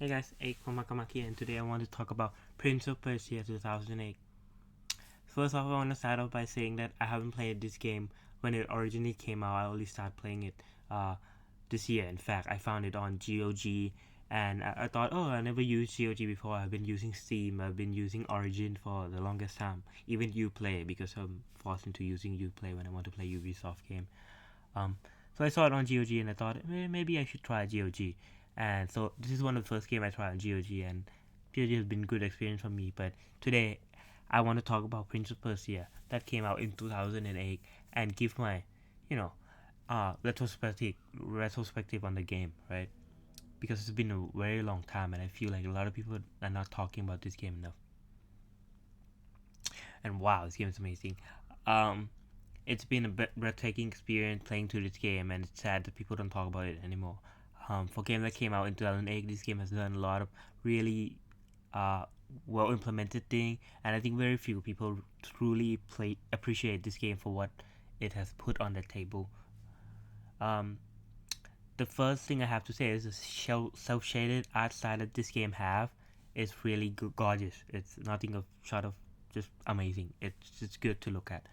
Hey guys, Komakamaki, and today I want to talk about Prince of Persia 2008. First off, I want to start off by saying that I haven't played this game when it originally came out. I only started playing it this year. In fact, I found it on GOG, and I thought, oh, I never used GOG before. I've been using Steam, I've been using Origin for the longest time, even Uplay, because I'm forced into using Uplay when I want to play Ubisoft game. Um, so I saw it on GOG and I thought maybe I should try GOG. And so this is one of the first game I tried on GOG, and GOG has been a good experience for me. But today I want to talk about Prince of Persia that came out in 2008 and give my, you know, retrospective on the game, right? Because it's been a very long time, and I feel like a lot of people are not talking about this game enough. And wow, this game is amazing. Um, it's been a breathtaking experience playing through this game, and it's sad that people don't talk about it anymore. For a game that came out in 2008, this game has done a lot of really uh, well implemented thing, and I think very few people truly appreciate this game for what it has put on the table. Um, the first thing I have to say is the self shaded art style that this game have is really gorgeous. It's nothing of short of just amazing. It's just good to look at.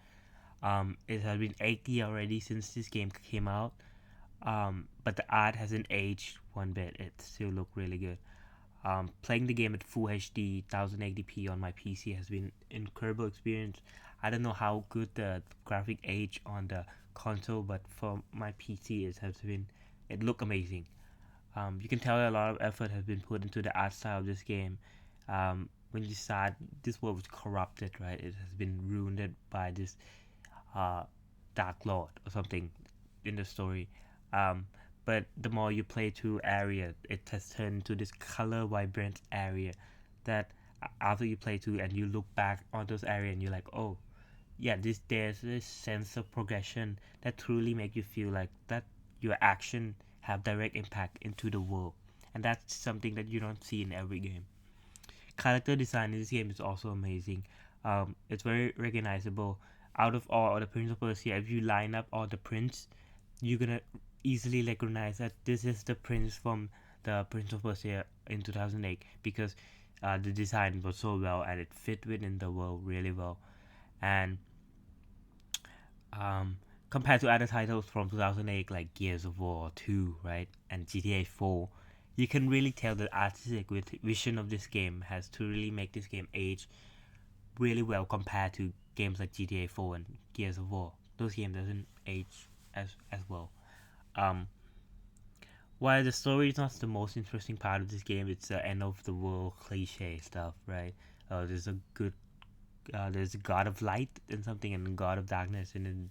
It has been 8 years already since this game came out, but the art hasn't aged one bit. It still look really good. Playing the game at Full HD 1080p on my PC has been incredible experience. I don't know how good the graphic age on the console, but for my PC it look amazing. You can tell a lot of effort has been put into the art style of this game. When you start, this world was corrupted, right? It has been ruined by this uh, Dark Lord or something in the story. Um, but the more you play through area, it has turned into this color vibrant area that after you play through and you look back on those areas and you're like, oh, yeah, there's this sense of progression that truly make you feel like that your action have direct impact into the world, and that's something that you don't see in every game. Character design in this game is also amazing. It's very recognizable. Out of all the Prince of Persia, if you line up all the prince, you're gonna easily recognize that this is the prince from the Prince of Persia in 2008 because the design was so well and it fit within the world really well. And um, compared to other titles from 2008 like Gears of War 2, right, and GTA 4, you can really tell the artistic vision of this game has to really make this game age really well compared to games like GTA 4 and Gears of War. Those games doesn't age as well. Um, while the story is not the most interesting part of this game, it's the end of the world cliche stuff, right? There's a god of light and something, and a god of darkness, and then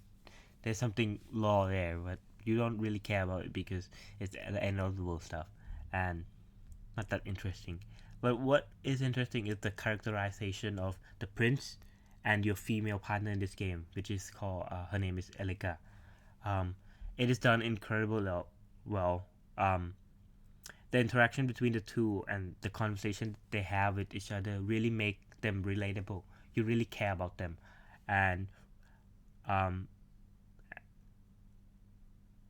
there's something law there, but you don't really care about it because it's the end of the world stuff and not that interesting. But what is interesting is the characterization of the prince and your female partner in this game, which is called her name is Elika. Um, it is done incredibly well. The interaction between the two and the conversation they have with each other really make them relatable. You really care about them, and um,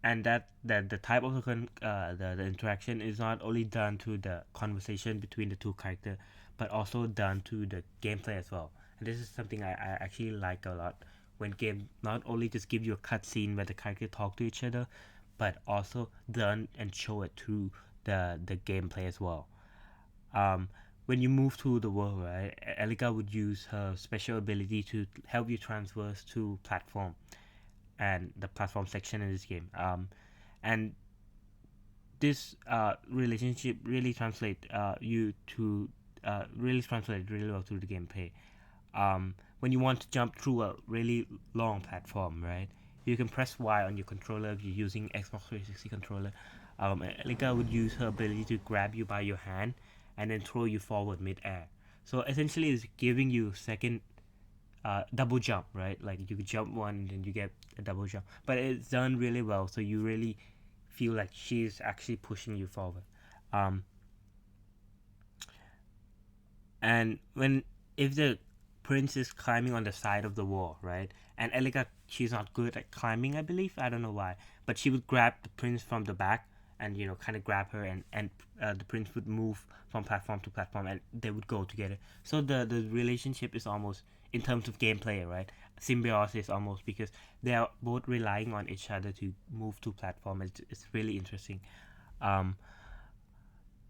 that the type of the interaction is not only done to the conversation between the two characters but also done to the gameplay as well, and this is something I actually like a lot when game not only just give you a cutscene where the character talk to each other but also done and show it through the gameplay as well. um, when you move through the world, right, Elika would use her special ability to help you transverse to platform and the platform section in this game. And this relationship really translate you to really translate really well through the gameplay. When you want to jump through a really long platform, right, you can press Y on your controller if you're using Xbox 360 controller. Elika would use her ability to grab you by your hand and then throw you forward mid-air. So essentially, it's giving you second double jump, right? Like you jump one and you get a double jump, but it's done really well. So you really feel like she's actually pushing you forward. Um, and when if the prince is climbing on the side of the wall, right? And Elika, she's not good at climbing, I believe. I don't know why, but she would grab the prince from the back and kind of grab her, and the prince would move from platform to platform, and they would go together. So the relationship is almost, in terms of gameplay, right, symbiosis almost, because they are both relying on each other to move to platform. It's really interesting. um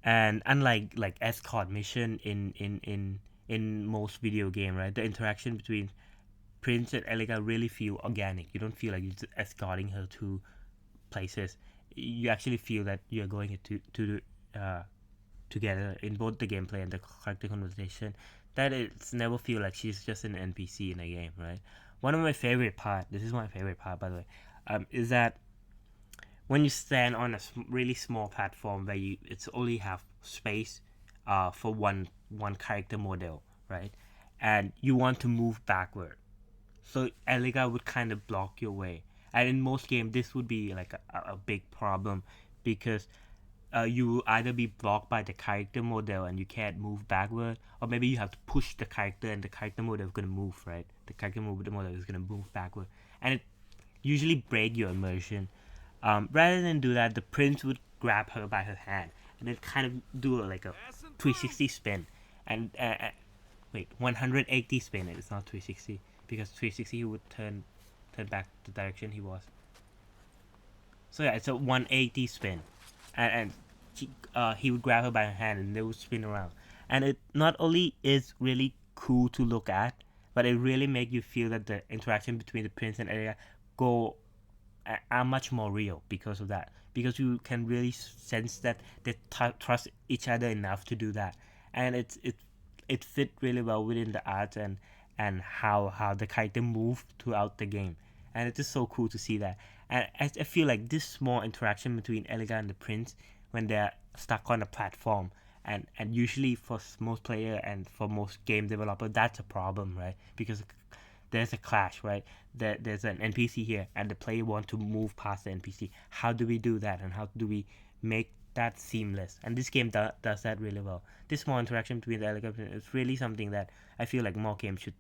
and unlike like escort mission in most video game, right, the interaction between Prince and Elega really feel organic. You don't feel like you're just escorting her to places. You actually feel that you're going together in both the gameplay and the character conversation. That it's never feel like she's just an NPC in a game, right? One of my favorite part. This is my favorite part, by the way. Is that when you stand on a really small platform where it's only have space, for one character model, right? And you want to move backward, so Eliga would kind of block your way. And in most games, this would be like a big problem, because you will either be blocked by the character model and you can't move backward, or maybe you have to push the character and the character model is gonna move, right? The character model is gonna move backward, and it usually break your immersion. Rather than do that, the prince would grab her by her hand and then kind of do like a 360 spin, and wait, 180 spin. It's not 360, because 360 he would turn back the direction he was. So yeah, it's a 180 spin, and he would grab her by her hand and they would spin around. And it not only is really cool to look at, but it really make you feel that the interaction between the prince and Arya go are much more real because of that. Because you can really sense that they trust each other enough to do that, and it fit really well within the art, and how the character move throughout the game, and it's just so cool to see that. And I feel like this small interaction between Elega and the prince when they're stuck on a platform, and usually for most player and for most game developer, that's a problem, right? Because there's a clash, right? There's an NPC here, and the player want to move past the NPC. How do we do that, and how do we make that seamless? And this game does that really well. This small interaction between the elegant is really something that I feel like more games should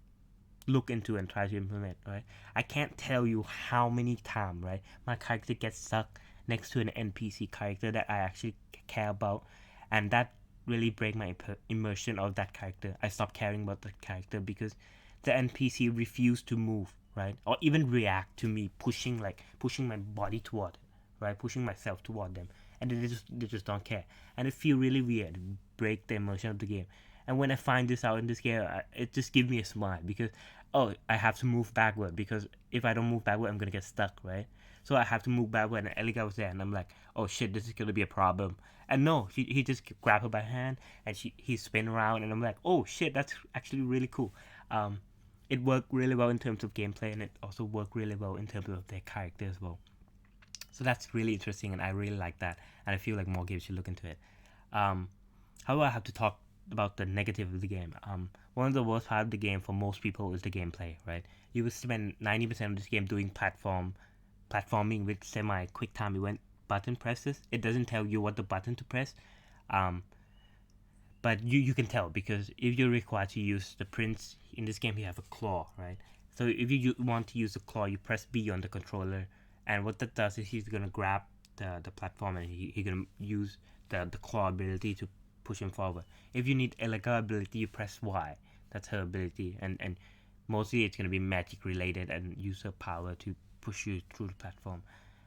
look into and try to implement, right? I can't tell you how many times, right, my character gets stuck next to an NPC character that I actually care about, and that really break my immersion of that character. I stop caring about that character because the NPC refused to move, right, or even react to me pushing my body toward it, right, pushing myself toward them, and they just don't care, and it feel really weird, break the immersion of the game. And when I find this out in this game, it just gives me a smile, because oh, I have to move backward, because if I don't move backward, I'm gonna get stuck, right? So I have to move backward, and Elika was there, and I'm like, oh shit, this is gonna be a problem. And no, he just grabbed her by hand, and he spin around, and I'm like, oh shit, that's actually really cool. Um, it worked really well in terms of gameplay, and it also worked really well in terms of their character as well. So that's really interesting, and I really like that, and I feel like more games should look into it. Um, However, I have to talk about the negative of the game. One of the worst part of the game for most people is the gameplay, right? You will spend 90% of this game doing platforming with semi quick time event button presses. It doesn't tell you what the button to press, um, but you can tell, because if you're required to use the prince in this game, you have a claw, right? So if you want to use the claw, you press B on the controller, and what that does is he's gonna grab the platform, and he gonna use the claw ability to push him forward. If you need Elega ability, you press Y. That's her ability, and mostly it's gonna be magic related and use her power to push you through the platform,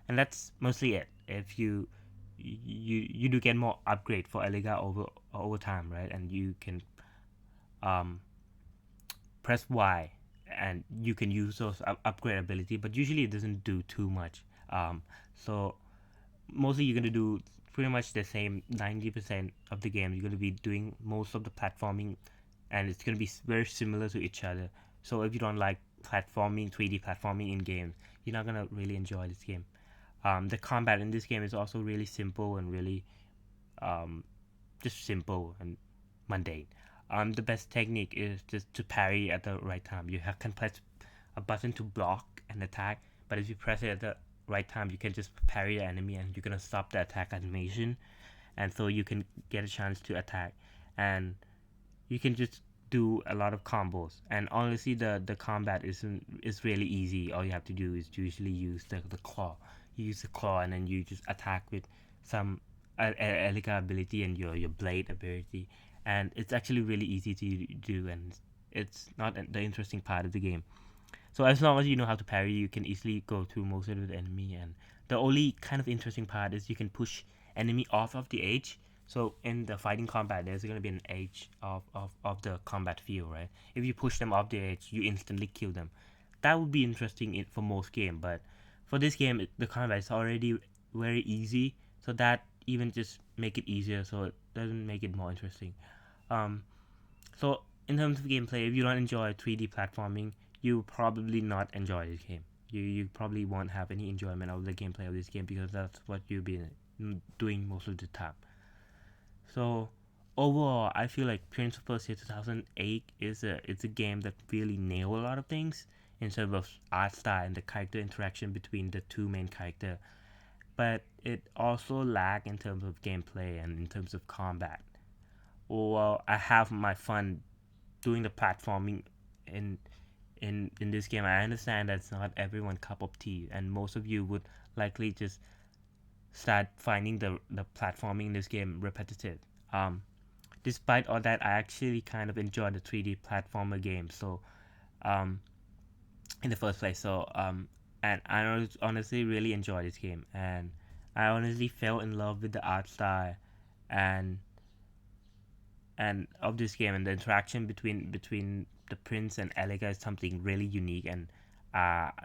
and that's mostly it. If you do get more upgrade for Elega over time, right? And you can um, press Y, and you can use those upgrade ability, but usually it doesn't do too much. So mostly you're gonna do pretty much the same 90% of the game. You're gonna be doing most of the platforming, and it's gonna be very similar to each other. So if you don't like platforming, 3D platforming in games, you're not gonna really enjoy this game. The combat in this game is also really simple and really um, just simple and mundane. The best technique is just to parry at the right time. You can press a button to block an attack, but if you press it at the right time, you can just parry the enemy, and you're gonna stop the attack animation, and so you can get a chance to attack, and you can just do a lot of combos. And honestly, the combat is really easy. All you have to do is usually use the claw. You use the claw, and then you just attack with some Elika ability and your blade ability, and it's actually really easy to do, and it's not the interesting part of the game. So as long as you know how to parry, you can easily go through most of the enemy. And the only kind of interesting part is you can push enemy off of the edge. So in the fighting combat, there's going to be an edge of the combat field, right? If you push them off the edge, you instantly kill them. That would be interesting for most game, but for this game, the combat is already very easy, so that even just make it easier, so it doesn't make it more interesting. Um, so in terms of gameplay, if you don't enjoy 3D platforming, you probably not enjoy this game. You probably won't have any enjoyment of the gameplay of this game because that's what you've been doing most of the time. So overall, I feel like Prince of Persia 2008 it's a game that really nailed a lot of things in terms of art style and the character interaction between the two main characters. But it also lacked in terms of gameplay and in terms of combat. Well, I have my fun doing the platforming in in this game. I understand that's not everyone cup of tea, and most of you would likely just start finding the platforming in this game repetitive. Um, Despite all that, I actually kind of enjoy the 3D platformer game. So um, in the first place, and I honestly really enjoy this game, and I honestly fell in love with the art style and of this game, and the interaction between the prince and Elika is something really unique, and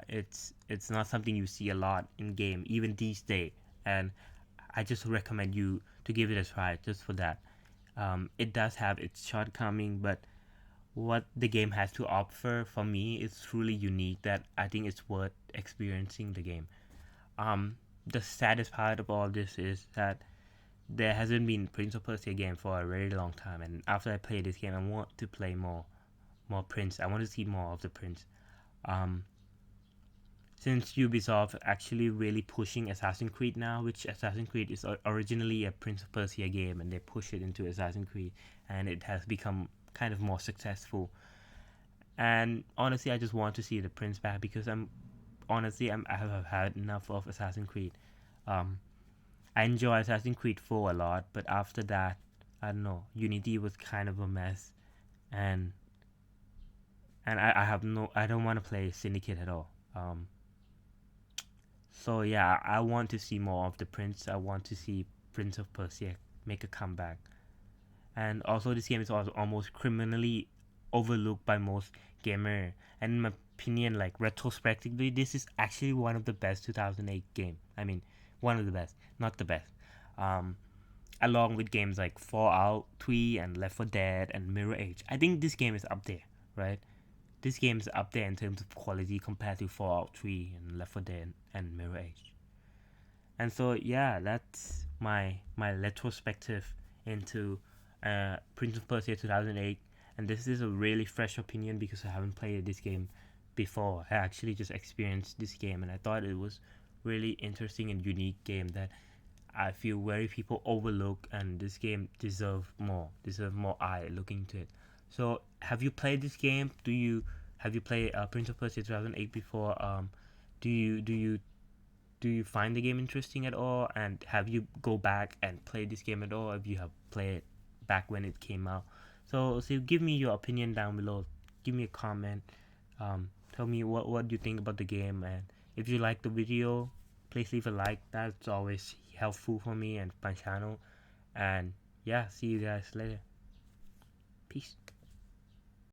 it's not something you see a lot in game even these days, and I just recommend you to give it a try just for that. It does have its shortcoming, but what the game has to offer for me is truly unique that I think it's worth experiencing the game. The saddest part of all this is that there hasn't been Prince of Persia game for a very long time, and after I play this game, I want to play more Prince. I want to see more of the Prince. Um, since Ubisoft actually really pushing Assassin's Creed now, which Assassin's Creed is originally a Prince of Persia game, and they push it into Assassin's Creed, and it has become kind of more successful. And honestly, I just want to see the Prince back because I have had enough of Assassin's Creed. Um, I enjoy Assassin's Creed 4 a lot, but after that, I don't know. Unity was kind of a mess, and I don't want to play Syndicate at all. So yeah, I want to see more of the Prince. I want to see Prince of Persia make a comeback. And also, this game is also almost criminally overlooked by most gamer. And in my opinion, like retrospectively, this is actually one of the best 2008 game. I mean, one of the best, not the best. Um, Along with games like Fallout 3 and Left 4 Dead and Mirror Edge. I think this game is up there, right? This game is up there in terms of quality compared to Fallout 3 and Left 4 Dead and Mirror Edge. And so yeah, that's my retrospective into Prince of Persia 2008, and this is a really fresh opinion because I haven't played this game before. I actually just experienced this game, and I thought it was really interesting and unique game that I feel very people overlook, and this game deserve more eye looking to it. So have you played this game? Have you played Prince of Persia 2008 before? Do you find the game interesting at all, and have you go back and play this game at all if you have played it back when it came out? So give me your opinion down below. Give me a comment. Tell me what you think about the game, and if you like the video, please leave a like. That's always helpful for me and my channel. And yeah, see you guys later. Peace.